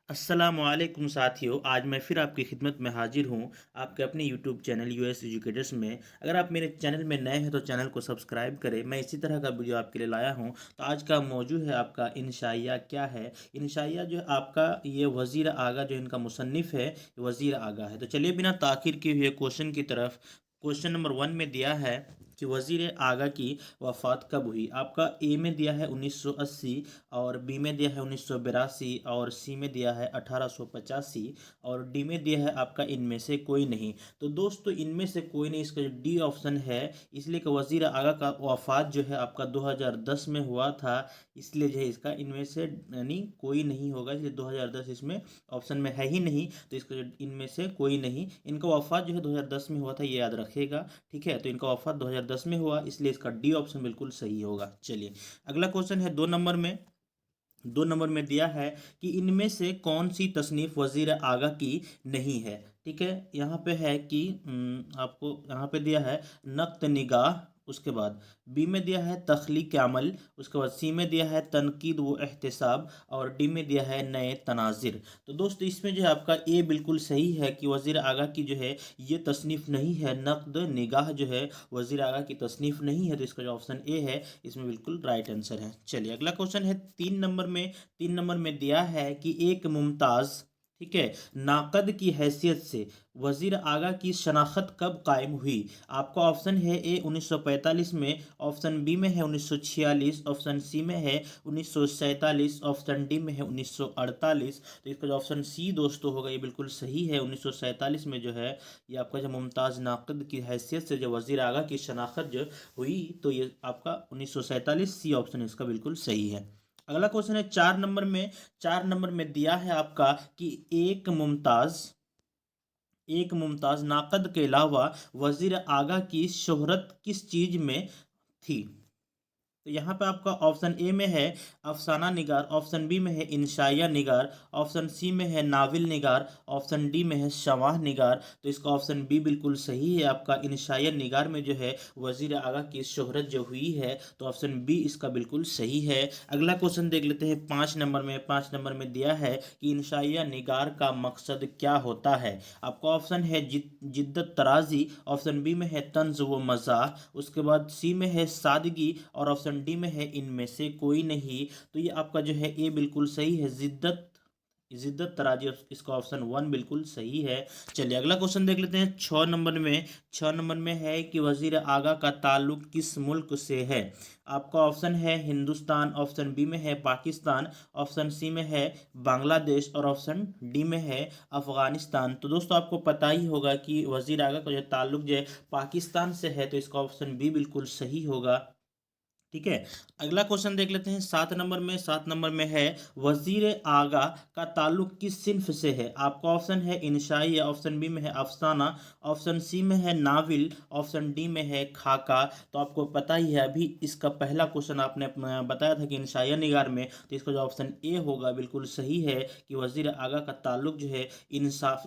अस्सलामुअलैकुम साथियों, आज मैं फिर आपकी खिदमत में हाजिर हूँ आपके अपने यूट्यूब चैनल यूएस एजुकेटर्स में। अगर आप मेरे चैनल में नए हैं तो चैनल को सब्सक्राइब करें। मैं इसी तरह का वीडियो आपके लिए लाया हूँ। तो आज का मौजू है आपका इंशाइया क्या है। इंशाइया जो है आपका ये वज़ीर आगा जो इनका मुसन्निफ़ है, वज़ीर आगा है। तो चलिए बिना ताख़ीर किए हुए क्वेश्चन की तरफ। क्वेश्चन नंबर 1 में दिया है कि वज़ीर आगा की वफ़ात कब हुई। आपका ए में दिया है 1980, और बी में दिया है 1982, और सी में दिया है 1885, और डी में दिया है आपका इनमें से कोई नहीं। तो दोस्तों इनमें से कोई नहीं, इसका जो डी ऑप्शन है, इसलिए कि वज़ीर आगा का वफ़ात जो है आपका 2010 में हुआ था। इसलिए जो है इसका इनमें से यानी कोई नहीं होगा, इसलिए 2010 इसमें ऑप्शन में है ही नहीं। तो इसका जो इनमें से कोई नहीं, इनका वफ़ात जो है 2010 में हुआ था, ये याद रखिएगा। ठीक है, तो इनका वफ़ात 2010 में हुआ, इसलिए इसका डी ऑप्शन बिल्कुल सही होगा। चलिए अगला क्वेश्चन है 2 नंबर में दिया है कि इनमें से कौन सी तसनीफ़ वज़ीर आगा की नहीं है। ठीक है, यहाँ पे है कि आपको यहाँ पे दिया है नक़्त निगाह, उसके बाद बी में दिया है तख्लीक अमल, उसके बाद सी में दिया है तनकीद व एहतिसाब, और डी में दिया है नए तनाज़िर। तो दोस्तों इसमें जो है आपका ए बिल्कुल सही है कि वज़ीर आगा की जो है ये तसनीफ़ नहीं है। नक़्द निगाह जो है वज़ीर आगा की तसनीफ़ नहीं है, तो इसका जो ऑप्शन ए है इसमें बिल्कुल राइट आंसर है। चलिए अगला क्वेश्चन है 3 नंबर में दिया है कि एक मुमताज़, ठीक है, नाक़द की हैसियत से वज़ीर आगा की शनाख्त कब कायम हुई। आपका ऑप्शन है ए 1945 में, ऑप्शन बी में है 1946, ऑप्शन सी में है 1947, ऑप्शन डी में है 1948। तो इसका जो ऑप्शन सी दोस्तों होगा ये बिल्कुल सही है। 1947 में जो है ये आपका जो मुमताज़ नाक़द की हैसियत से जो वज़ीर आगा की शनाख्त जो हुई, तो ये आपका 1947, सी ऑप्शन इसका बिल्कुल सही है। अगला क्वेश्चन है 4 नंबर में दिया है आपका कि एक मुमताज़ नाक़द के अलावा वज़ीर आगा की शोहरत किस चीज़ में थी। तो यहाँ पे आपका ऑप्शन ए में है अफसाना निगार, ऑप्शन बी में है इंशाइया निगार, ऑप्शन सी में है नाविल निगार, ऑप्शन डी में है शवाह निगार। तो इसका ऑप्शन बी बिल्कुल सही है। आपका इंशाइया निगार में जो है वज़ीर आगा की शोहरत जो हुई है, तो ऑप्शन बी इसका बिल्कुल सही है। अगला क्वेश्चन देख लेते हैं 5 नंबर में। 5 नंबर में दिया है कि इंशाइया निगार का मकसद क्या होता है। आपका ऑप्शन है जिद्दत तराजी, ऑप्शन बी में है तंज व मज़ाह, उसके बाद सी में है सादगी, और ऑप्शन डी में है इनमें से कोई नहीं। तो ये आपका जो है ए बिल्कुल सही है, जिद्दत जिद्दत तराजी, इसका ऑप्शन 1 बिल्कुल सही है। चलिए अगला क्वेश्चन देख लेते हैं 6 नंबर में है कि वज़ीर आगा का ताल्लुक किस मुल्क से है। आपका ऑप्शन है हिंदुस्तान, ऑप्शन बी में है पाकिस्तान, ऑप्शन सी में है बांग्लादेश, और ऑप्शन डी में है अफ़गानिस्तान। तो दोस्तों आपको पता ही होगा कि वज़ीर आगा का जो ताल्लुक जो है पाकिस्तान से है, तो इसका ऑप्शन बी बिल्कुल सही होगा। ठीक है, अगला क्वेश्चन देख लेते हैं 7 नंबर में। 7 नंबर में है वजीर आगा का ताल्लुक किस सिन्फ से है। आपका ऑप्शन है इंशाई, ऑप्शन बी में है अफसाना, ऑप्शन सी में है नाविल, ऑप्शन डी में है खाका। तो आपको पता ही है अभी इसका पहला क्वेश्चन आपने बताया था कि इंशाइया निगार में, तो इसका जो ऑप्शन ए होगा बिल्कुल सही है कि वजीर आगा का ताल्लुक जो है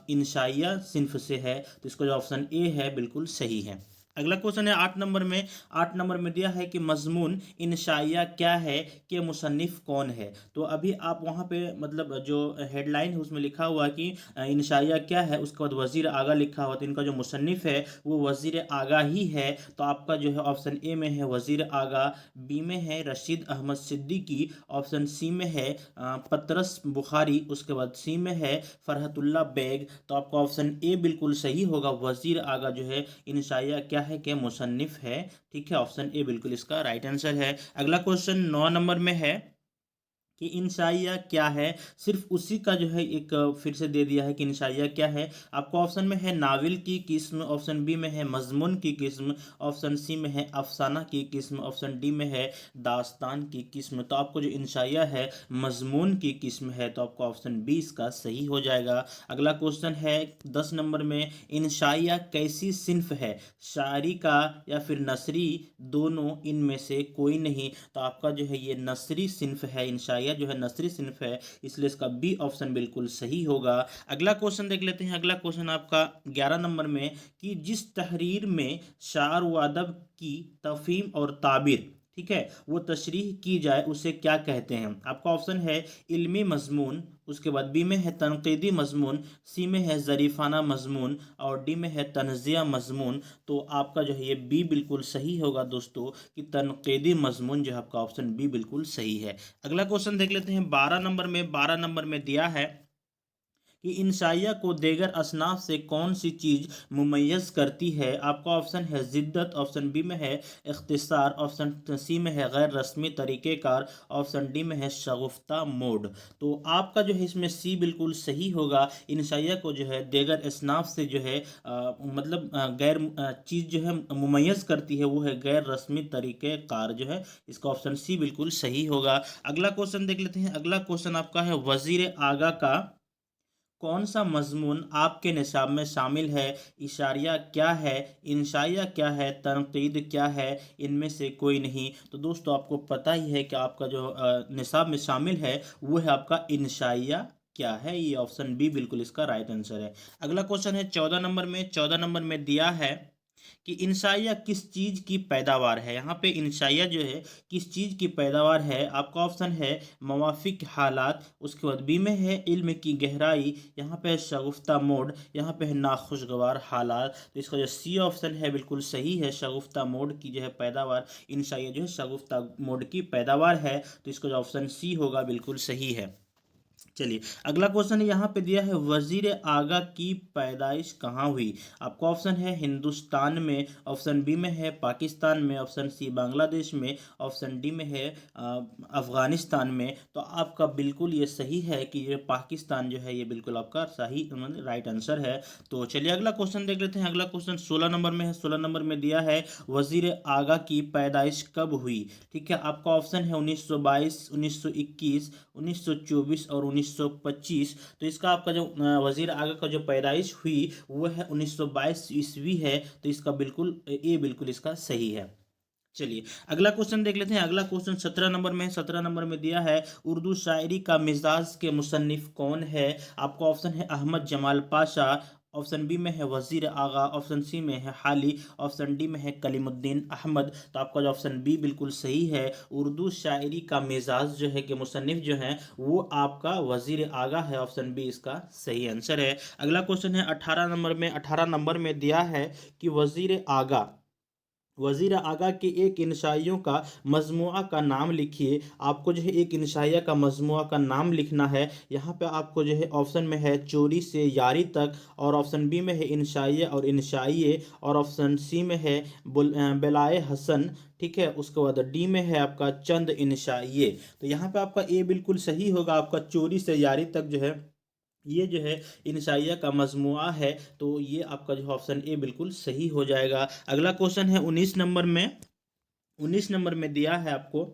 इंशाइया सिन्फ से है। तो इसका जो ऑप्शन ए है बिल्कुल सही है। अगला क्वेश्चन है 8 नंबर में। 8 नंबर में दिया है कि मजमून इंशाइया क्या है, कि मुसन्निफ कौन है। तो अभी आप वहाँ पे मतलब जो हेडलाइन है उसमें लिखा हुआ है कि इंशाइया क्या है, उसके बाद वज़ीर आगा लिखा हुआ, तो इनका जो मुसन्निफ है वो वज़ीर आगा ही है। तो आपका जो है ऑप्शन ए में है वज़ीर आगा, बी में है रशीद अहमद सिद्दीकी, ऑप्शन सी में है पतरस बुखारी, उसके बाद सी में है फरहतुल्ला बेग। तो आपका ऑप्शन ए बिल्कुल सही होगा, वज़ीर आगा जो है इंशाइया क्या है, कि मुसन्निफ है। ठीक है, ऑप्शन ए बिल्कुल इसका राइट आंसर है। अगला क्वेश्चन 9 नंबर में है कि इंशाइया क्या है। सिर्फ उसी का जो है एक फिर से दे दिया है कि इंशाइया क्या है। आपको ऑप्शन में है नाविल की किस्म, ऑप्शन बी में है मजमून की किस्म, ऑप्शन सी में है अफसाना की किस्म, ऑप्शन डी में है दास्तान की किस्म। तो आपको जो इंशाइया है मजमून की किस्म है, तो आपको ऑप्शन बी इसका सही हो जाएगा। अगला क्वेश्चन है 10 नंबर में, इंशाइया कैसी सिन्फ है, शायरी का या फिर नसरी, दोनों, इनमें से कोई नहीं। तो आपका जो है ये नसरी सिन्फ है, इंशाइया जो है नसरी सिन्फ है, इसलिए इसका बी ऑप्शन बिल्कुल सही होगा। अगला क्वेश्चन देख लेते हैं। अगला क्वेश्चन आपका 11 नंबर में कि जिस तहरीर में शार व अदब की तफहीम और ताबीर ठीक है, वो तशरीह की जाए उसे क्या कहते हैं? आपका ऑप्शन है इल्मी मजमून, उसके बाद बी में है तनकीदी मजमून, सी में है ज़रीफ़ाना मजमून और डी में है तन्ज़िया मजमून। तो आपका जो है ये बी बिल्कुल सही होगा दोस्तों, कि तनकीदी मजमून जो है आपका ऑप्शन बी बिल्कुल सही है। अगला क्वेश्चन देख लेते हैं 12 नंबर में। 12 नंबर में दिया है कि इंशाइया को देगर असनाफ से कौन सी चीज़ मुमय्यज़ करती है? आपका ऑप्शन है ज़िद्दत, ऑप्शन बी में है इख्तिसार, ऑप्शन सी में है गैर रस्मी तरीक़ेकार, ऑप्शन डी में है शगुफ्ता मोड। तो आपका जो है इसमें सी बिल्कुल सही होगा। इंशाइया को जो है देगर असनाफ से जो है मतलब गैर चीज़ जो है मुमय्यज़ करती है वो है गैर रस्मी तरीक़ेकार जो है, इसका ऑप्शन सी बिल्कुल सही होगा। अगला क्वेश्चन देख लेते हैं। अगला क्वेश्चन आपका है वज़ीर आगा का कौन सा मजमून आपके निसाब में शामिल है? इशारिया क्या है, इंशाइया क्या है, तनकीद क्या है, इनमें से कोई नहीं। तो दोस्तों आपको पता ही है कि आपका जो निसाब में शामिल है वो है आपका इंशाइया क्या है। ये ऑप्शन बी बिल्कुल इसका राइट आंसर है। अगला क्वेश्चन है 14 नंबर में। 14 नंबर में दिया है कि इंशाइया किस चीज़ की पैदावार है? यहाँ पे इंशाइया जो है किस चीज़ की पैदावार है? आपका ऑप्शन है मवाफिक हालात, उसके बाद बी में है इल्म की गहराई, यहाँ पे है शगुफ्ता मोड, यहाँ पे है नाखुशगवार हालात। तो इसका जो सी ऑप्शन है बिल्कुल सही है, शगुफ्ता मोड की जो है पैदावार, इंशाइया जो है शगुफ्ता मोड की पैदावार है। तो इसका जो ऑप्शन सी होगा बिल्कुल सही है। चलिए अगला क्वेश्चन यहाँ पे दिया है वजीर आगा की पैदाइश कहाँ हुई? आपका ऑप्शन है हिंदुस्तान में, ऑप्शन बी में है पाकिस्तान में, ऑप्शन सी बांग्लादेश में, ऑप्शन डी में है अफगानिस्तान में। तो आपका बिल्कुल ये सही है कि ये पाकिस्तान जो है ये बिल्कुल आपका सही मतलब राइट आंसर है। तो चलिए अगला क्वेश्चन देख लेते हैं। अगला क्वेश्चन 16 नंबर में है। 16 नंबर में दिया है वजीर आगा की पैदाइश कब हुई? ठीक है, आपका ऑप्शन है 1922, 1921, 1924 और 1925। तो इसका आपका जो वजीर आगा का जो पैदाइश हुई वो है 1922 ईस्वी है। तो इसका बिल्कुल ए बिल्कुल इसका सही है। चलिए अगला क्वेश्चन देख लेते हैं। अगला क्वेश्चन 17 नंबर में है। 17 नंबर में दिया है उर्दू शायरी का मिजाज के मुसन्निफ कौन है? आपका ऑप्शन है अहमद जमाल पाशा, ऑप्शन बी में है वजीर आगा, ऑप्शन सी में है हाली, ऑप्शन डी में है कलीमुद्दीन अहमद। तो आपका जो ऑप्शन बी बिल्कुल सही है, उर्दू शायरी का मिजाज जो है कि मुसन्निफ जो है वो आपका वजीर आगा है। ऑप्शन बी इसका सही आंसर है। अगला क्वेश्चन है 18 नंबर में। 18 नंबर में दिया है कि वजीर आगा के एक इंशाइयों का मजमुआ का नाम लिखिए। आपको जो है एक इंशाइया का मजमुआ का नाम लिखना है। यहाँ पे आपको जो है ऑप्शन में है चोरी से यारी तक, और ऑप्शन बी में है इंशाइया और इंशाइये, और ऑप्शन सी में है बेलाए हसन। ठीक है, उसके बाद डी में है आपका चंद इंशाइये। तो यहाँ पे आपका ए बिल्कुल सही होगा। आपका चोरी से यारी तक जो है ये जो है इंशाइया का मजमुआ है। तो ये आपका जो ऑप्शन ए बिल्कुल सही हो जाएगा। अगला क्वेश्चन है 19 नंबर में दिया है आपको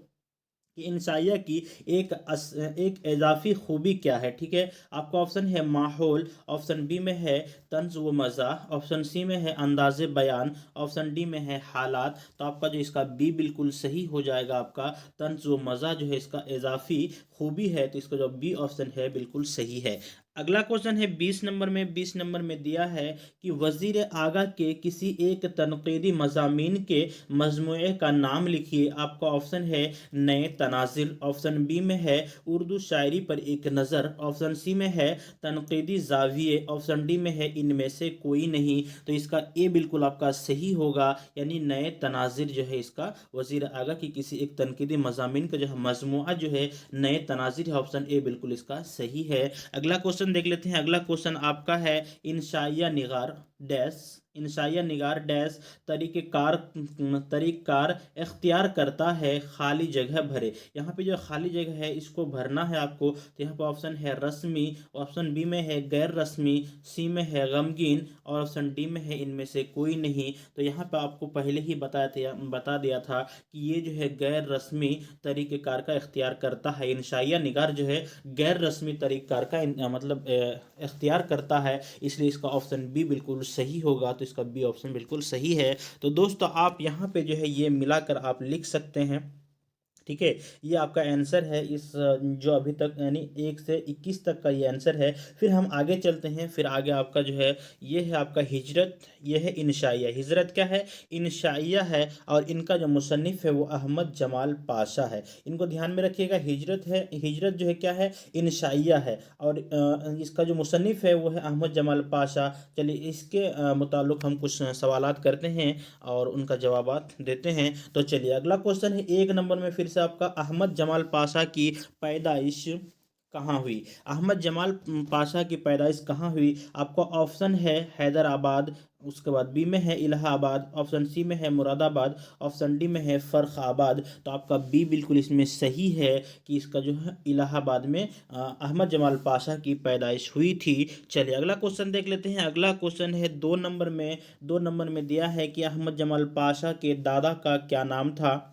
कि इंसाइया की एक इजाफी खूबी क्या है? ठीक है, आपका ऑप्शन है माहौल, ऑप्शन बी में है तंज व मज़ा, ऑप्शन सी में है अंदाज बयान, ऑप्शन डी में है हालात। तो आपका जो इसका बी बिल्कुल सही हो जाएगा। आपका तंज व मज़ा जो है इसका इजाफी खूबी है। तो इसका जो बी ऑप्शन है बिल्कुल सही है। अगला क्वेश्चन है 20 नंबर में। 20 नंबर में दिया है कि वजीर आगा के किसी एक तनकीदी मज़ामीन के मजमूए का नाम लिखिए। आपका ऑप्शन है नए तनाजिर, ऑप्शन बी में है उर्दू शायरी पर एक नज़र, ऑप्शन सी में है तनकीदी जाविये, ऑप्शन डी में है इनमें से कोई नहीं। तो इसका ए बिल्कुल आपका सही होगा, यानी नए तनाजिर जो है इसका वजीर आगा की किसी एक तनकीदी मज़ामीन का जो है मजमुआ जो है नए तनाजिर है। ऑप्शन ए बिल्कुल इसका सही है। अगला क्वेश्चन देख लेते हैं। अगला क्वेश्चन आपका है इंशाइया निगार डैश, इंशाइया निगार डैश तरीक़ार इख्तियार करता है खाली जगह भरे। यहाँ पे जो खाली जगह है इसको भरना है आपको। तो यहाँ पे ऑप्शन है रस्मी, ऑप्शन बी में है गैर रस्मी, सी में है गमगीन, और ऑप्शन डी में है इनमें से कोई नहीं। तो यहाँ पे आपको पहले ही बता दिया था कि ये जो है गैर रस्मी तरीक़ेकार का इख्तियार करता है। इंशाइया निगार जो है गैर रस्मी तरीक़ेकार का मतलब इख्तियार करता है, इसलिए इसका ऑप्शन बी बिल्कुल सही होगा। तो इसका बी ऑप्शन बिल्कुल सही है। तो दोस्तों आप यहाँ पे जो है ये मिलाकर आप लिख सकते हैं ठीक है, ये आपका आंसर है इस जो अभी तक यानी 1 से 21 तक का ये आंसर है। फिर हम आगे चलते हैं, फिर आगे आपका जो है ये है आपका हिजरत, ये है इंशाइया। हिजरत क्या है? इंशाइया है, और इनका जो मुसन्निफ है वो अहमद जमाल पाशा है। इनको ध्यान में रखिएगा। हिजरत है, हिजरत जो है क्या है? इंशाइया है, और इसका जो मुसन्निफ है वो है अहमद जमाल पाशा। चलिए इसके मुताल्लिक हम कुछ सवालात करते हैं और उनका जवाबात देते हैं। तो चलिए अगला क्वेश्चन है 1 नंबर में फिर से आपका, अहमद जमाल पाशा की पैदाइश कहाँ हुई? अहमद जमाल पाशा की पैदाइश कहाँ हुई? आपका ऑप्शन है हैदराबाद, उसके बाद बी में है इलाहाबाद, ऑप्शन सी में है मुरादाबाद, ऑप्शन डी में है फर्रुखाबाद। तो आपका बी बिल्कुल इसमें सही है कि इसका जो है इलाहाबाद में अहमद जमाल पाशा की पैदाइश हुई थी। चलिए अगला क्वेश्चन देख लेते हैं। अगला क्वेश्चन है 2 नंबर में। 2 नंबर में दिया है कि अहमद जमाल पाशा के दादा का क्या नाम था?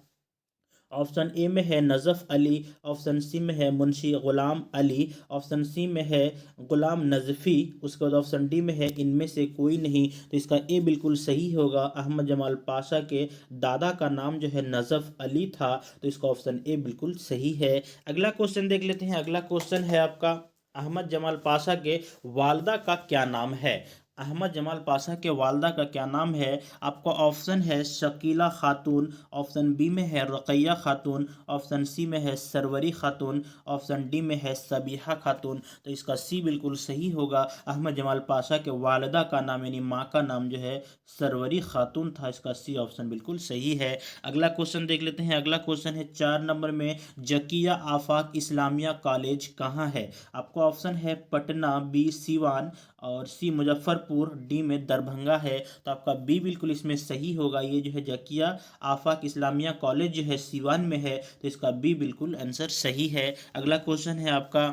ऑप्शन ए में है नजफ़ अली, ऑप्शन सी में है मुंशी गुलाम अली, ऑप्शन सी में है गुलाम नजफ़ी, उसके बाद ऑप्शन डी में है इनमें से कोई नहीं। तो इसका ए बिल्कुल सही होगा। अहमद जमाल पाशा के दादा का नाम जो है नजफ़ अली था, तो इसका ऑप्शन ए बिल्कुल सही है। अगला क्वेश्चन देख लेते हैं। अगला क्वेश्चन है आपका, अहमद जमाल पाशा के वालदा का क्या नाम है? अहमद जमाल पाशा के वालदा का क्या नाम है? आपका ऑप्शन है शकीला खातून, ऑप्शन बी में है रक़ैया खातून, ऑप्शन सी में है सरवरी खातून, ऑप्शन डी में है सबीहा खातून। तो इसका सी बिल्कुल सही होगा। अहमद जमाल पाशा के वालदा का नाम यानी माँ का नाम जो है सरवरी खातून था। इसका सी ऑप्शन बिल्कुल सही है। अगला क्वेश्चन देख लेते हैं। अगला क्वेश्चन है 4 नंबर में, जकिया आफाक इस्लामिया कॉलेज कहाँ है? आपका ऑप्शन है पटना, बी सीवान, और सी मुजफ्फरपुर, डी में दरभंगा है। तो आपका बी बिल्कुल इसमें सही होगा। ये जो है जकिया आफाक इस्लामिया कॉलेज जो है सीवान में है, तो इसका बी बिल्कुल आंसर सही है। अगला क्वेश्चन है आपका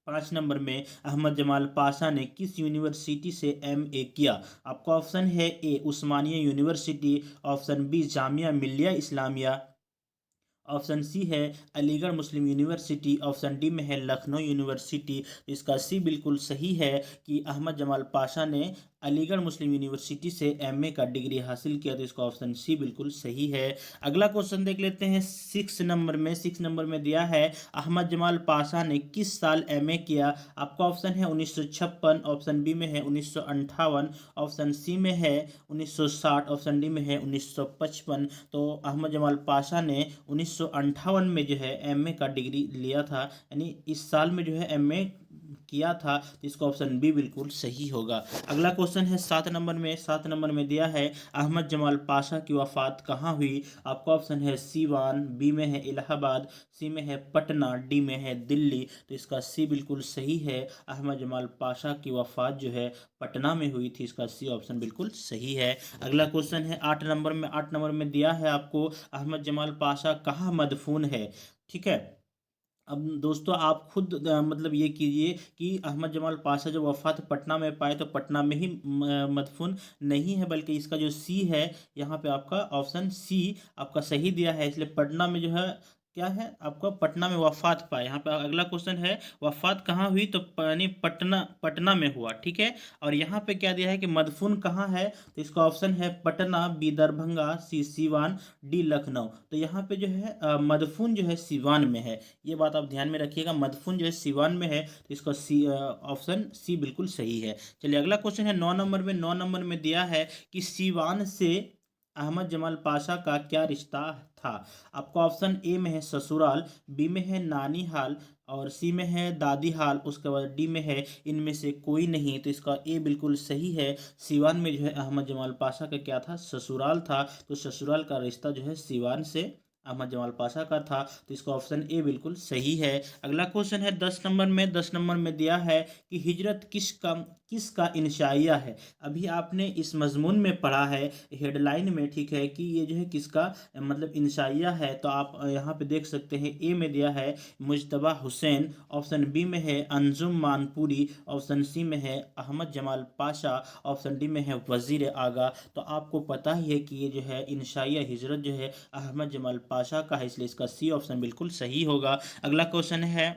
5 नंबर में, अहमद जमाल पाशा ने किस यूनिवर्सिटी से एमए किया? आपका ऑप्शन है A Osmania University, option B Jamia Millia Islamia, option C है Aligarh Muslim University, option D में है लखनऊ यूनिवर्सिटी। तो इसका सी बिल्कुल सही है कि अहमद जमाल पाशा ने अलीगढ़ मुस्लिम यूनिवर्सिटी से एमए का डिग्री हासिल किया। तो इसका ऑप्शन सी बिल्कुल सही है। अगला क्वेश्चन देख लेते हैं 6 नंबर में। 6 नंबर में दिया है, अहमद जमाल पाशा ने किस साल एमए किया? आपका ऑप्शन है 1956, ऑप्शन बी में है 1958, ऑप्शन सी में है 1960, ऑप्शन डी में है 1955। तो अहमद जमाल पाशा ने 1958 में जो है एमए का डिग्री लिया था, यानी इस साल में जो है एमए किया था। तो इसका ऑप्शन बी बिल्कुल सही होगा। अगला क्वेश्चन है 7 नंबर में। 7 नंबर में दिया है, अहमद जमाल पाशा की वफ़ात कहाँ हुई? आपका ऑप्शन है सीवान, बी में है इलाहाबाद, सी में है पटना, डी में है दिल्ली। तो इसका सी बिल्कुल सही है। अहमद जमाल पाशा की वफ़ात जो है पटना में हुई थी। इसका सी ऑप्शन बिल्कुल सही है। अगला क्वेश्चन है 8 नंबर में। 8 नंबर में दिया है आपको, अहमद जमाल पाशा कहाँ मदफून है? ठीक है, अब दोस्तों आप खुद मतलब ये कीजिए कि अहमद जमाल पाशा जो वफ़ात पटना में पाए, तो पटना में ही मदफून नहीं है, बल्कि इसका जो सी है यहाँ पे आपका ऑप्शन सी आपका सही दिया है। इसलिए पटना में जो है क्या है, आपका पटना में वफ़ात पाए। यहाँ पे अगला क्वेश्चन है वफ़ात कहाँ हुई, तो यानी पटना, पटना में हुआ। ठीक है, और यहाँ पे क्या दिया है कि मदफून कहाँ है, तो इसका ऑप्शन है पटना, बी दरभंगा, सी सीवान, डी लखनऊ। तो यहाँ पे जो है मदफून जो है सीवान में है। ये बात आप ध्यान में रखिएगा, मदफून जो है सीवान में है। तो इसका सी ऑप्शन सी बिल्कुल सही है। चलिए अगला क्वेश्चन है 9 नंबर में। 9 नंबर में दिया है कि सीवान से अहमद जमाल पाशा का क्या रिश्ता था? आपका ऑप्शन ए में है ससुराल, बी में है नानी हाल, और सी में है दादी हाल, उसके बाद डी में है इनमें से कोई नहीं। तो इसका ए बिल्कुल सही है। सीवान में जो है अहमद जमाल पाशा का क्या था, ससुराल था। तो ससुराल का रिश्ता जो है सीवान से अहमद जमाल पाशा का था। तो इसका ऑप्शन ए बिल्कुल सही है। अगला क्वेश्चन है 10 नंबर में। 10 नंबर में दिया है कि हिजरत किसका इंशाइया है? अभी आपने इस मजमून में पढ़ा है हेडलाइन में, ठीक है, कि ये जो है किसका मतलब इंशाइया है। तो आप यहाँ पे देख सकते हैं, ए में दिया है मुजतबा हुसैन, ऑप्शन बी में है अंजुम मानपुरी, ऑप्शन सी में है अहमद जमाल पाशा, ऑप्शन डी में है वजीर आगा। तो आपको पता ही है कि ये जो है इंशाइया हिजरत जो है अहमद जमाल पाशा का है, इसलिए इसका सी ऑप्शन बिल्कुल सही होगा। अगला क्वेश्चन है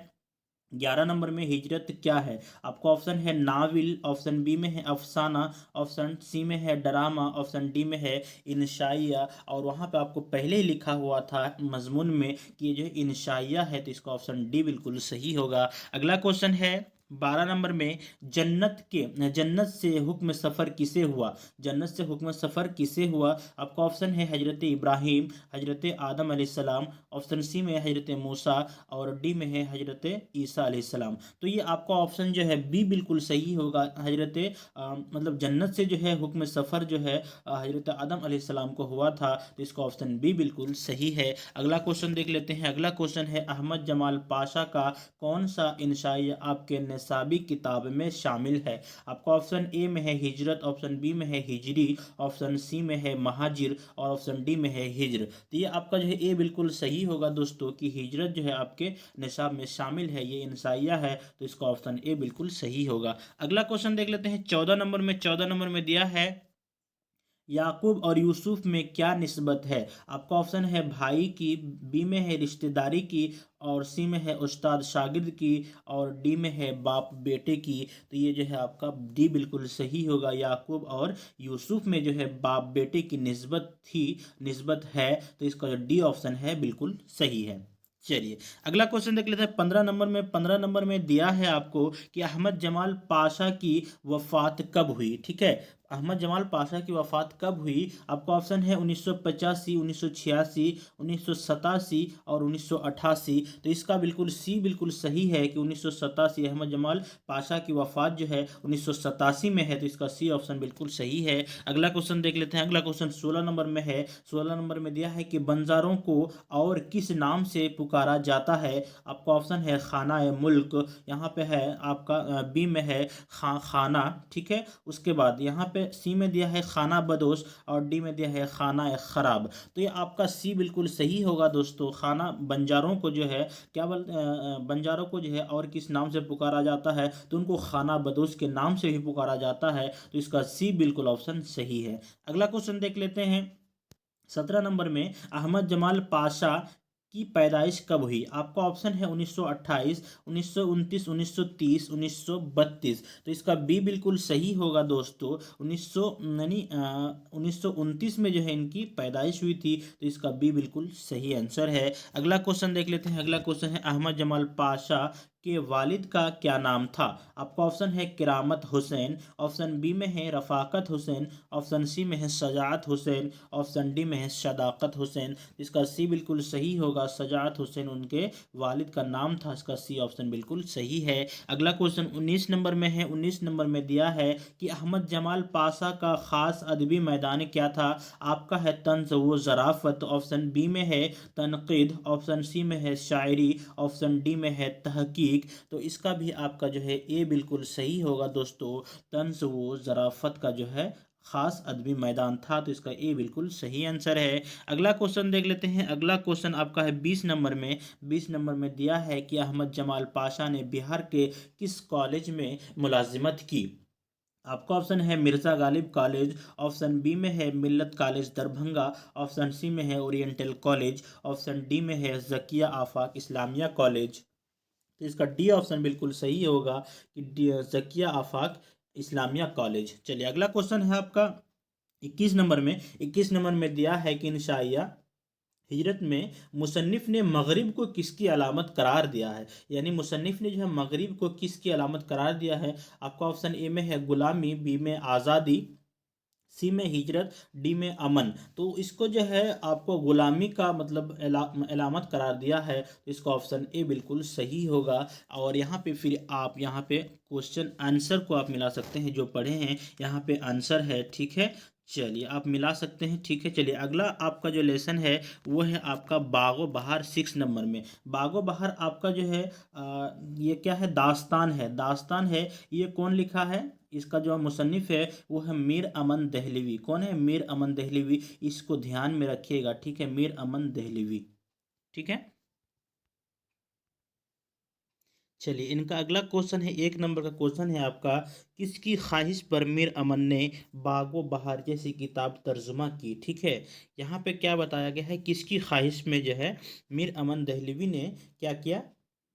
11 नंबर में हिजरत क्या है? आपका ऑप्शन है नाविल, ऑप्शन बी में है अफसाना, ऑप्शन सी में है ड्रामा, ऑप्शन डी में है इंशाइया। और वहाँ पे आपको पहले ही लिखा हुआ था मजमून में कि ये जो इंशाइया है, तो इसका ऑप्शन डी बिल्कुल सही होगा। अगला क्वेश्चन है 12 नंबर में, जन्नत से हुक्म सफ़र किसे हुआ? जन्नत से हुक्म सफ़र किसे हुआ? आपका ऑप्शन है हजरत इब्राहिम, हजरत आदम अलैहिस्सलाम, ऑप्शन सी में हजरत मूसा, और डी में है हजरत ईसा अलैहिस्सलाम। तो ये आपका ऑप्शन जो है बी बिल्कुल सही होगा। मतलब जन्नत से जो है हुक्म सफ़र जो है हजरत आदम अलैहिस्सलाम को हुआ था, तो इसका ऑप्शन बी बिल्कुल सही है। अगला क्वेश्चन देख लेते हैं। अगला क्वेश्चन है अहमद जमाल पाशा का कौन सा इंशाई आपके निसाबी किताब में शामिल है? आपका ऑप्शन ए में है हिजरत, ऑप्शन बी में है हिजरी, ऑप्शन सी में है महाजिर, और ऑप्शन डी में है हिजर। तो ये आपका जो है ए बिल्कुल सही होगा दोस्तों, कि हिजरत जो है आपके निसाब में शामिल है, ये इंसाइया है, तो इसका ऑप्शन ए बिल्कुल सही होगा। अगला क्वेश्चन देख लेते हैं 14 नंबर में। 14 नंबर में दिया है याकूब और यूसुफ में क्या निस्बत है? आपका ऑप्शन है भाई की, बी में है रिश्तेदारी की, और सी में है उस्ताद शागिर्द की, और डी में है बाप बेटे की। तो ये जो है आपका डी बिल्कुल सही होगा। याकूब और यूसुफ में जो है बाप बेटे की निस्बत है, तो इसका जो डी ऑप्शन है बिल्कुल सही है। चलिए अगला क्वेश्चन देख लेते हैं 15 नंबर में। 15 नंबर में दिया है आपको कि अहमद जमाल पाशा की वफात कब हुई? ठीक है, अहमद जमाल पाशा की वफ़ात कब हुई? आपका ऑप्शन है 1985, 1986, 1987 और 1988। तो इसका बिल्कुल सी बिल्कुल सही है कि 1987 अहमद जमाल पाशा की वफ़ात जो है 1987 में है, तो इसका सी ऑप्शन बिल्कुल सही है। अगला क्वेश्चन देख लेते हैं। अगला क्वेश्चन 16 नंबर में है। 16 नंबर में दिया है कि बंजारों को और किस नाम से पुकारा जाता है? आपका ऑप्शन है खाना मुल्क, यहाँ पे है आपका बी में है खाना, ठीक है। उसके बाद यहाँ पे सी में दिया है खाना बदोश, और डी में दिया है खाना खराब। तो ये आपका सी बिल्कुल सही होगा दोस्तों। खाना बंजारों को जो है बंजारों को जो है और किस नाम से पुकारा जाता है, तो उनको खाना बदोश के नाम से भी पुकारा जाता है, तो इसका सी बिल्कुल ऑप्शन सही है। अगला क्वेश्चन देख लेते हैं 17 नंबर में। अहमद जमाल पाशा की पैदाइश कब हुई? आपका ऑप्शन है 1928, 1929, 1930, 1932। तो इसका बी बिल्कुल सही होगा दोस्तों। 1929 में जो है इनकी पैदाइश हुई थी, तो इसका बी बिल्कुल सही आंसर है। अगला क्वेश्चन देख लेते हैं। अगला क्वेश्चन है अहमद जमाल पाशा के वालिद का क्या नाम था? आपका ऑप्शन है किरामत हुसैन, ऑप्शन बी में है रफ़ाकत हुसैन, ऑप्शन सी में है सजात हुसैन, ऑप्शन डी में है सदाकत हुसैन। इसका सी बिल्कुल सही होगा। सजात हुसैन उनके वालिद का नाम था, इसका सी ऑप्शन बिल्कुल सही है। अगला क्वेश्चन 19 नंबर में है। 19 नंबर में दिया है कि अहमद जमाल पाशा का ख़ास अदबी मैदान क्या था? आपका है तंज़ व ज़राफ़त, ऑप्शन बी में है तनक़ीद, ऑप्शन सी में है शायरी, ऑप्शन डी में है तहकीक। तो इसका भी आपका जो है ए बिल्कुल सही होगा दोस्तों। तंज़ व ज़राफ़त का जो है खास अदबी मैदान था, तो इसका ए बिल्कुल सही आंसर है। अगला क्वेश्चन देख लेते हैं। अगला क्वेश्चन आपका है 20 नंबर में। 20 नंबर में दिया है कि अहमद जमाल पाशा ने बिहार के किस कॉलेज में मुलाजिमत की? आपका ऑप्शन है Mirza Ghalib college, option B में है मिल्लत कॉलेज दरभंगा, ऑप्शन सी में है ओरिएंटल कॉलेज, ऑप्शन डी में है ज़किया आफाक इस्लामिया कॉलेज। तो इसका डी ऑप्शन बिल्कुल सही होगा कि ज़किया आफाक इस्लामिया कॉलेज। चलिए अगला क्वेश्चन है आपका 21 नंबर में। 21 नंबर में दिया है कि इंशाइया हिजरत में मुसन्निफ़ ने मगरिब को किसकी अलामत करार दिया है? यानी मुसन्निफ़ ने जो है मगरिब को किसकी अलामत करार दिया है? आपका ऑप्शन ए में है गुलामी, बी में आज़ादी, सी में हिजरत, डी में अमन। तो इसको जो है आपको गुलामी का मतलब अलामत करार दिया है, तो इसका ऑप्शन ए बिल्कुल सही होगा। और यहाँ पे फिर आप यहाँ पे क्वेश्चन आंसर को आप मिला सकते हैं, जो पढ़े हैं यहाँ पे आंसर है, ठीक है। चलिए आप मिला सकते हैं, ठीक है। चलिए अगला आपका जो लेसन है वो है आपका बागो बहार 6 नंबर में। बागो बहार आपका जो है ये क्या है? दास्तान है, दास्तान है। ये कौन लिखा है? इसका जो मुसन्निफ़ है वो है मीर अमन दहलवी। कौन है? मीर अमन दहलवी। इसको ध्यान में रखिएगा, ठीक है, मीर अमन दहलवी, ठीक है। चलिए इनका अगला क्वेश्चन है 1 नंबर का क्वेश्चन है आपका, किसकी ख्वाहिश पर मीर अमन ने बागो बहार जैसी किताब तर्जुमा की? ठीक है, यहाँ पे क्या बताया गया है, किसकी ख्वाहिश में जो है मीर अमन दहलवी ने क्या किया?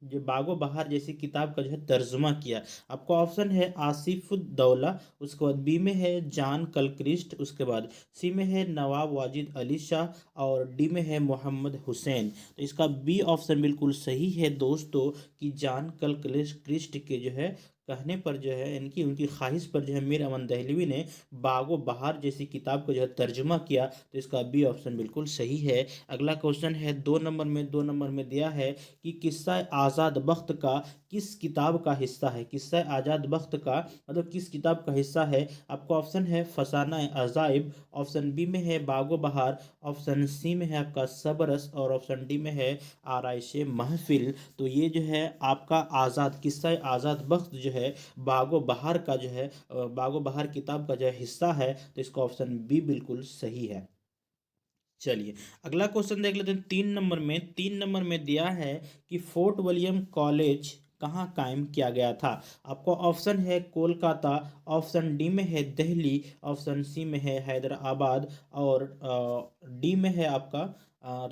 जो बागो बहार जैसी किताब का जो है तर्जुमा किया? आपका ऑप्शन है आसिफुद्दौला, उसके बाद बी में है जान कलक्रिस्ट, उसके बाद सी में है नवाब वाजिद अली शाह और डी में है मोहम्मद हुसैन। तो इसका बी ऑप्शन बिल्कुल सही है दोस्तों कि जान कलक्रिस्ट के जो है कहने पर जो है इनकी उनकी ख्वाहिश पर जो है मीर अमन दहलवी ने बागो बहार जैसी किताब को जो है तर्जुमा किया। तो इसका बी ऑप्शन बिल्कुल सही है। अगला क्वेश्चन है 2 नंबर में, 2 नंबर में दिया है कि किस्सा आज़ाद बख्त का किस किताब का हिस्सा है? किस्सा आज़ाद बख्त का मतलब किस किताब का हिस्सा है? आपका ऑप्शन है फसाना अजाइब, ऑप्शन बी में है बागो बहार, ऑप्शन सी में है आपका सबरस और ऑप्शन डी में है आराइश महफिल। तो ये जो है आपका आज़ाद किस्सा आज़ाद बख्त जो है बागो बहार का जो है बागो बहार किताब का जो है हिस्सा है। तो इसका ऑप्शन बी बिल्कुल सही है। चलिए अगला क्वेश्चन देख लेते हैं 3 नंबर में। 3 नंबर में दिया है कि फोर्ट विलियम कॉलेज कहाँ कायम किया गया था? आपको ऑप्शन है कोलकाता, ऑप्शन डी में है दिल्ली, ऑप्शन सी में है हैदराबाद और डी में है आपका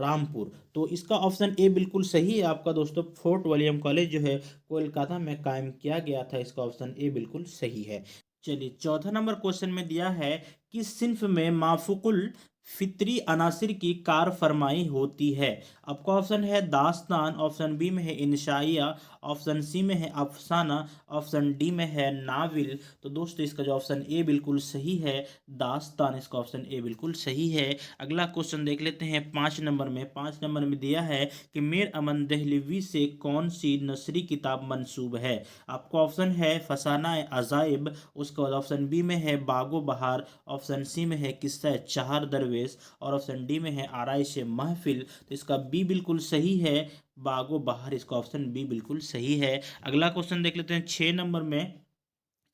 रामपुर। तो इसका ऑप्शन ए बिल्कुल सही है आपका दोस्तों। फोर्ट विलियम कॉलेज जो है कोलकाता में कायम किया गया था। इसका ऑप्शन ए बिल्कुल सही है। चलिए 14 नंबर क्वेश्चन में दिया है कि सिन्फ में माफुकुल फितरी अनासिर की कार फरमाई होती है? आपका ऑप्शन है दास्तान, ऑप्शन बी में है इंशाइया, ऑप्शन सी में है अफसाना, ऑप्शन डी में है नाविल। तो दोस्तों इसका जो ऑप्शन ए बिल्कुल सही है दास्तान। इसका ऑप्शन ए बिल्कुल सही है। अगला क्वेश्चन देख लेते हैं 5 नंबर में। 5 नंबर में दिया है कि मीर अमन दहलवी से कौन सी नसरी किताब मंसूब है? आपका ऑप्शन है फसाना अजाइब, उसके बाद ऑप्शन बी में है बागो बहार, ऑप्शन सी में है किस्सा चार दरवेश और ऑप्शन डी में है आराइश महफिल। तो इसका बी बिल्कुल सही है बागो बहार। इसका ऑप्शन बी बिल्कुल सही है। अगला क्वेश्चन देख लेते हैं 6 नंबर में।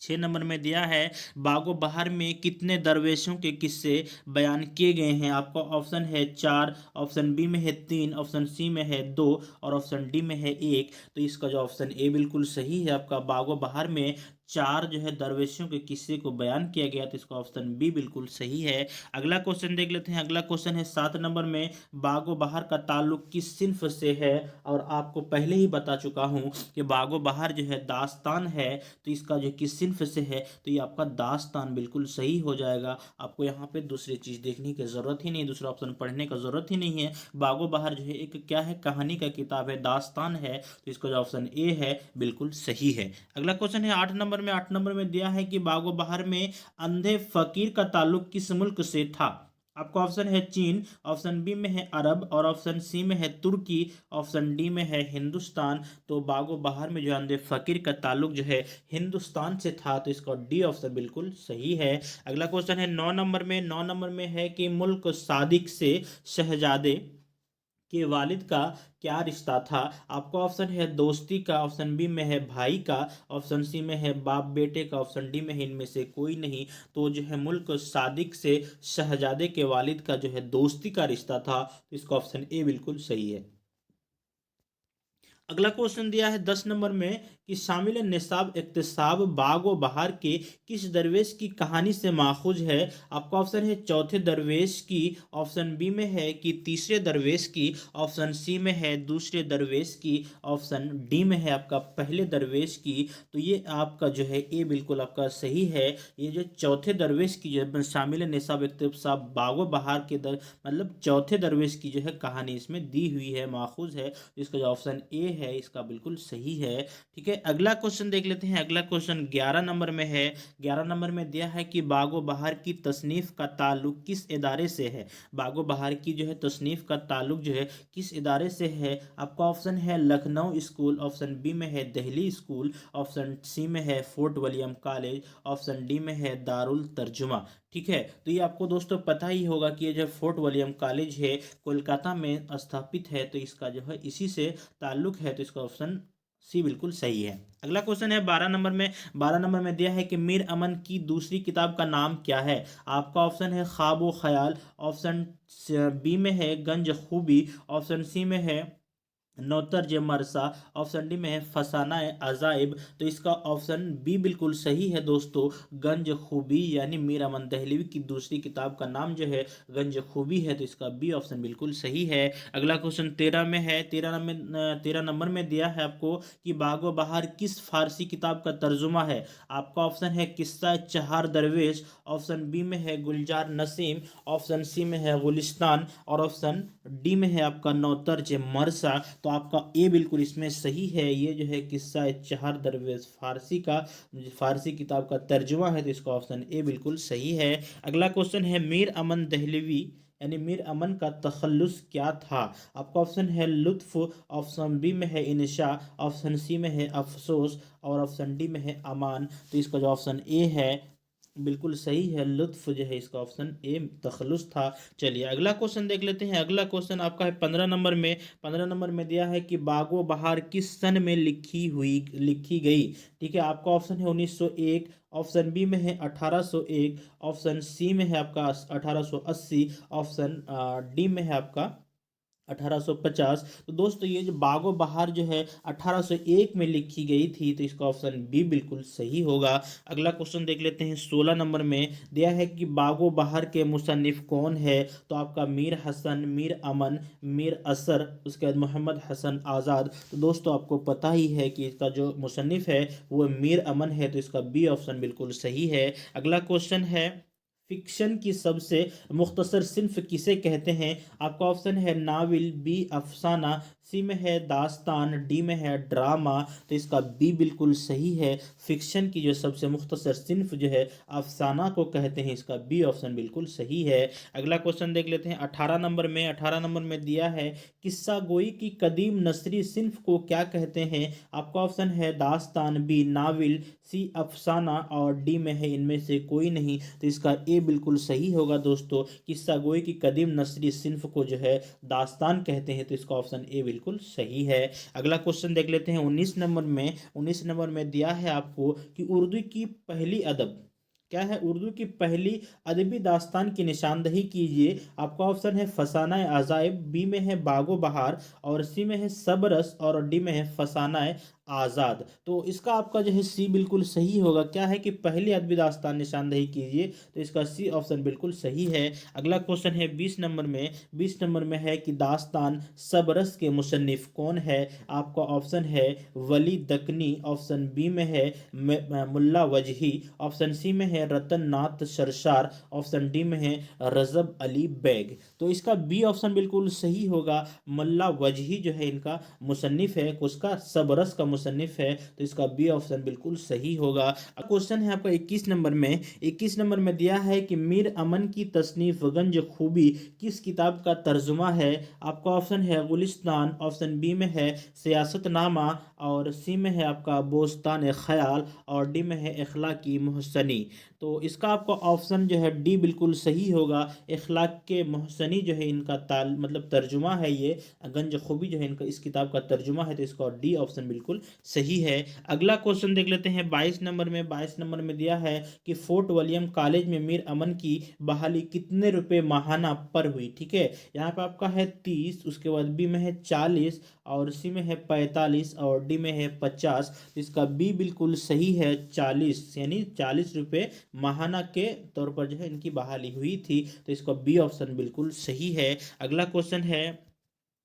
6 नंबर में दिया है बागो बहार में कितने दरवेशों के किस्से बयान किए गए हैं? आपका ऑप्शन है 4, ऑप्शन बी में है 3, ऑप्शन सी में है 2 और ऑप्शन डी में है 1। तो इसका जो ऑप्शन ए बिल्कुल सही है आपका बागो बहार में 4 जो है दरवेशों के किस्से को बयान किया गया। तो इसका ऑप्शन बी बिल्कुल सही है। अगला क्वेश्चन देख लेते हैं। अगला क्वेश्चन है 7 नंबर में बागो बहार का ताल्लुक किस सिन्फ से है? और आपको पहले ही बता चुका हूँ कि बागो बहार जो है दास्तान है। तो इसका जो किस सिन्फ से है तो ये आपका दास्तान बिल्कुल सही हो जाएगा। आपको यहाँ पे दूसरी चीज़ देखने की ज़रूरत ही नहीं, दूसरा ऑप्शन पढ़ने का ज़रूरत ही नहीं है। बागो बहार जो है एक क्या है, कहानी का किताब है, दास्तान है। तो इसका जो ऑप्शन ए है बिल्कुल सही है। अगला क्वेश्चन है 8 नंबर में। 8 नंबर में दिया है कि बागो बहार में अंधे फकीर का ताल्लुक किस मुल्क से था? आपका ऑप्शन है चीन, ऑप्शन बी में है अरब और ऑप्शन सी में है तुर्की, ऑप्शन डी में है हिंदुस्तान। तो बागो बहार में जो अंधे फकीर का ताल्लुक जो है हिंदुस्तान से था। तो इसका डी ऑप्शन बिल्कुल सही है। अगला क्वेश्चन है 9 नंबर में। 9 नंबर में है कि मुल्क सादिक से शहजादे के वालिद का क्या रिश्ता था? आपका ऑप्शन है दोस्ती का, ऑप्शन बी में है भाई का, ऑप्शन सी में है बाप बेटे का, ऑप्शन डी में है इनमें से कोई नहीं। तो जो है मुल्क सादिक से शहजादे के वालिद का जो है दोस्ती का रिश्ता था। तो इसका ऑप्शन ए बिल्कुल सही है। अगला क्वेश्चन दिया है 10 नंबर में कि शामिल निसाब इक्तिसाब बागो बहार के किस दरवेश की कहानी से माखूज है? आपका ऑप्शन है चौथे दरवेश की, ऑप्शन बी में है कि तीसरे दरवेश की, ऑप्शन सी में है दूसरे दरवेश की, ऑप्शन डी में है आपका पहले दरवेश की। तो ये आपका जो है ए बिल्कुल आपका सही है। ये जो चौथे दरवेश की जो है शामिल निसाब इक्तिसाब बागो बहार के मतलब चौथे दरवेश की जो है कहानी इसमें दी हुई है, माखूज है। इसका जो ऑप्शन ए है इसका बिल्कुल सही है। ठीक है अगला क्वेश्चन देख लेते हैं। अगला क्वेश्चन 11 नंबर में है। 11 नंबर में दिया है कि बागो बहार की तसनीफ का ताल्लुक किस इदारे से है? बागो बहार की जो है तसनीफ का ताल्लुक जो है किस इदारे से है? आपका ऑप्शन है लखनऊ स्कूल, ऑप्शन बी में है दिल्ली स्कूल, ऑप्शन सी में है fort William college, option D में है दारुल तर्जुमा। ठीक है तो ये आपको दोस्तों पता ही होगा कि ये जो फोर्ट विलियम कॉलेज है कोलकाता में स्थापित है। तो इसका जो है इसी से ताल्लुक है। तो इसका ऑप्शन सी बिल्कुल सही है। अगला क्वेश्चन है 12 नंबर में। 12 नंबर में दिया है कि मीर अमन की दूसरी किताब का नाम क्या है? आपका ऑप्शन है ख्वाब व ख्याल, ऑप्शन बी में है गंज खूबी, ऑप्शन सी में है नौतर जे मरसा। ऑप्शन डी में है फसाना है अजाइब। तो इसका ऑप्शन बी बिल्कुल सही है दोस्तों, गंज खूबी, यानी मीर अमन दहलवी की दूसरी किताब का नाम जो है गंज खूबी है। तो इसका बी ऑप्शन बिल्कुल सही है। अगला क्वेश्चन 13 में है। 13 नंबर में दिया है आपको कि बागो बहार किस फारसी किताब का तर्जुमा है। आपका ऑप्शन है किस्सा चहार दरवेश, ऑप्शन बी में है गुलजार नसीम, ऑप्शन सी में है गुलिस्तान, और ऑप्शन डी में है आपका नौतर जे मरसा। तो आपका ए बिल्कुल इसमें सही है। ये जो है किस्सा चहार दरवेश फारसी किताब का तर्जुमा है। तो इसका ऑप्शन ए बिल्कुल सही है। अगला क्वेश्चन है मीर अमन दहलवी यानी मीर अमन का तखल्लुस क्या था। आपका ऑप्शन है लुत्फ, ऑप्शन बी में है इंशा, ऑप्शन सी में है अफसोस, और ऑप्शन डी में है अमान। तो इसका जो ऑप्शन ए है बिल्कुल सही है, लुत्फ जो है इसका ऑप्शन ए तखल्लुस था। चलिए अगला क्वेश्चन देख लेते हैं। अगला क्वेश्चन आपका है 15 नंबर में। 15 नंबर में दिया है कि बागो बहार किस सन में लिखी गई। ठीक है, आपका ऑप्शन है 1901, ऑप्शन बी में है 1801, ऑप्शन सी में है आपका 1880, ऑप्शन डी में है आपका 1850। तो दोस्तों ये जो बागो बहार जो है 1801 में लिखी गई थी। तो इसका ऑप्शन बी बिल्कुल सही होगा। अगला क्वेश्चन देख लेते हैं। 16 नंबर में दिया है कि बागो बहार के मुसन्निफ कौन है। तो आपका मीर हसन, मीर अमन, मीर असर, उसके बाद मोहम्मद हसन आज़ाद। तो दोस्तों आपको पता ही है कि इसका जो मुसन्निफ है वो मीर अमन है। तो इसका बी ऑप्शन बिल्कुल सही है। अगला क्वेश्चन है फिक्शन की सबसे मुख्तसर सिन्फ किसे कहते हैं। आपका ऑप्शन है नावल, बी अफसाना, सी में है दास्तान, डी में है ड्रामा। तो इसका बी बिल्कुल सही है। फिक्शन की जो सबसे मुख्तसर सिन्फ जो है अफसाना को कहते हैं। इसका बी ऑप्शन बिल्कुल सही है। अगला क्वेश्चन देख लेते हैं 18 नंबर में। 18 नंबर में दिया है किस्सा गोई की कदीम नसरी सिन्फ को क्या कहते हैं। आपका ऑप्शन है दास्तान, बी नावल, सी अफसाना, और डी में है इनमें से कोई नहीं। तो इसका ए बिल्कुल सही होगा दोस्तों, किस्सा गोई की कदीम नसरी सिन्फ को जो है दास्तान कहते हैं। तो इसका ऑप्शन ए बिल्कुल सही है। अगला क्वेश्चन देख लेते हैं 19 नंबर में। 19 नंबर में दिया है आपको कि उर्दू की पहली अदब क्या है। उर्दू की पहली अदबी दास्तान की निशानदही कीजिए। आपका ऑप्शन है फसाना अजाइब, बी में है बागो बहार, और सी में है सबरस, और डी में है फसाना आज़ाद। तो इसका आपका जो है सी बिल्कुल सही होगा। क्या है कि पहली अदबी दास्तान निशानदही कीजिए। तो इसका सी ऑप्शन बिल्कुल सही है। अगला क्वेश्चन है 20 नंबर में। 20 नंबर में है कि दास्तान सबरस के मुसन्निफ कौन है। आपका ऑप्शन है वली दकनी, ऑप्शन बी में है मुल्ला वजही, ऑप्शन सी में है रतन नाथ सरशार, ऑप्शन डी में है रजब अली बेग। तो इसका बी ऑप्शन बिल्कुल सही होगा। मुल्ला वजही जो है इनका मुसन्निफ है, उसका सबरस का मुसन्निफ है। तो इसका बी ऑप्शन बिल्कुल सही होगा। क्वेश्चन है आपका 21 नंबर में। 21 नंबर में दिया है कि मीर अमन की तसनीफ गंज खूबी किस किताब का तर्जुमा है। आपका ऑप्शन है गुलिस्तान, ऑप्शन बी में है सियासतनामा, और सी में है आपका बोस्तान ख्याल, और डी में है इखलाकी मोहसनी। तो इसका आपका ऑप्शन जो है डी बिल्कुल सही होगा। इखलाक के मोहसनी जो है इनका मतलब तर्जुमा है। ये गंज खूबी जो है इनका इस किताब का तर्जुमा है। तो इसका डी ऑप्शन बिल्कुल सही है। अगला क्वेश्चन देख लेते हैं 22 नंबर में। 22 नंबर में दिया है कि फोर्ट विलियम कॉलेज में मीर अमन की बहाली कितने रुपए माहाना पर हुई। ठीक है, यहाँ पे आपका है 30, उसके बाद बी में है 40, और सी में है 45, और डी में है 50। तो इसका बी बिल्कुल सही है, 40, यानी 40 रुपये माहाना के तौर पर जो है इनकी बहाली हुई थी। तो इसका बी ऑप्शन बिल्कुल सही है। अगला क्वेश्चन है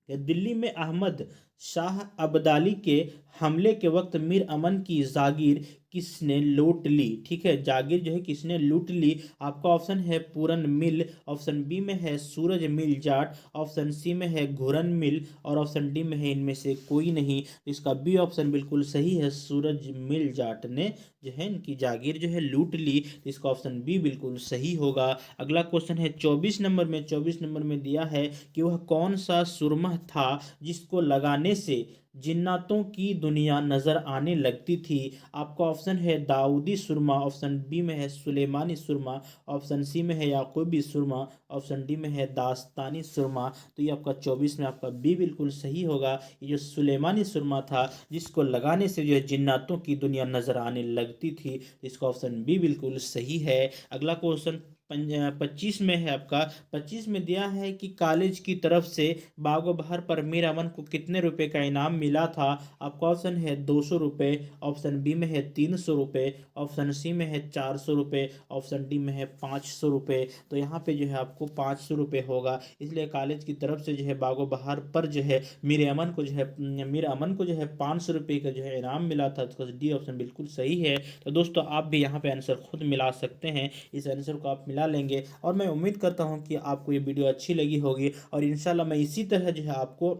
कि दिल्ली में अहमद शाह अब्दाली के हमले के वक्त मीर अमन की जागीर किसने लूट ली। ठीक है, जागीर जो है किसने लूट ली। आपका ऑप्शन है पूरन मिल, ऑप्शन बी में है सूरज मिल जाट, ऑप्शन सी में है घुरन मिल, और ऑप्शन डी में है इनमें से कोई नहीं। इसका बी ऑप्शन बिल्कुल सही है, सूरज मिल जाट ने जो है इनकी जागीर जो है लूट ली। इसका ऑप्शन बी बिल्कुल सही होगा। अगला क्वेश्चन है 24 नंबर में। 24 नंबर में दिया है कि वह कौन सा सुरमह था जिसको लगाने से जिन्नातों की दुनिया नजर आने लगती थी। आपका ऑप्शन है दाऊदी सुरमा, ऑप्शन बी में है सुलेमानी सुरमा, ऑप्शन सी में है याकूबी सुरमा, ऑप्शन डी में है दास्तानी सुरमा। तो ये आपका 24 में आपका बी बिल्कुल सही होगा। ये जो सुलेमानी सुरमा था जिसको लगाने से जो है जिन्नातों की दुनिया नजर आने लगती थी। इसका ऑप्शन बी बिल्कुल सही है। अगला क्वेश्चन 25 में है आपका, 25 में दिया है कि कॉलेज की तरफ से बागो बहार पर मीर अमन को कितने रुपए का इनाम मिला था। आपका ऑप्शन है 200 रुपये, ऑप्शन बी में है 300 रुपये, ऑप्शन सी में है 400 रुपये, ऑप्शन डी में है 500 रुपये। तो यहाँ पे जो है आपको 500 रुपये होगा, इसलिए कॉलेज की तरफ से जो है बागो बहार पर जो है मीर अमन को जो है 500 रुपये का जो है इनाम मिला था। तो डी ऑप्शन बिल्कुल सही है। तो दोस्तों आप भी यहाँ पे आंसर खुद मिला सकते हैं, इस आंसर को आप मिला लेंगे। और मैं उम्मीद करता हूँ कि आपको ये वीडियो अच्छी लगी होगी, और इंशाल्लाह मैं इसी तरह जो है आपको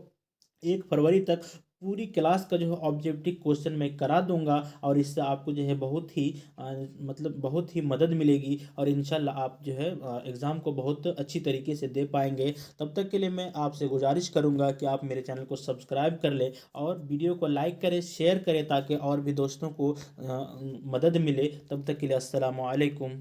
1 फरवरी तक पूरी क्लास का जो है ऑब्जेक्टिव क्वेश्चन मैं करा दूंगा, और इससे आपको जो है बहुत ही मतलब बहुत ही मदद मिलेगी, और इंशाल्लाह आप जो है एग्ज़ाम को बहुत अच्छी तरीके से दे पाएंगे। तब तक के लिए मैं आपसे गुजारिश करूंगा कि आप मेरे चैनल को सब्सक्राइब कर लें और वीडियो को लाइक करें, शेयर करें, ताकि और भी दोस्तों को मदद मिले। तब तक के लिए अस्सलामु अलैकुम।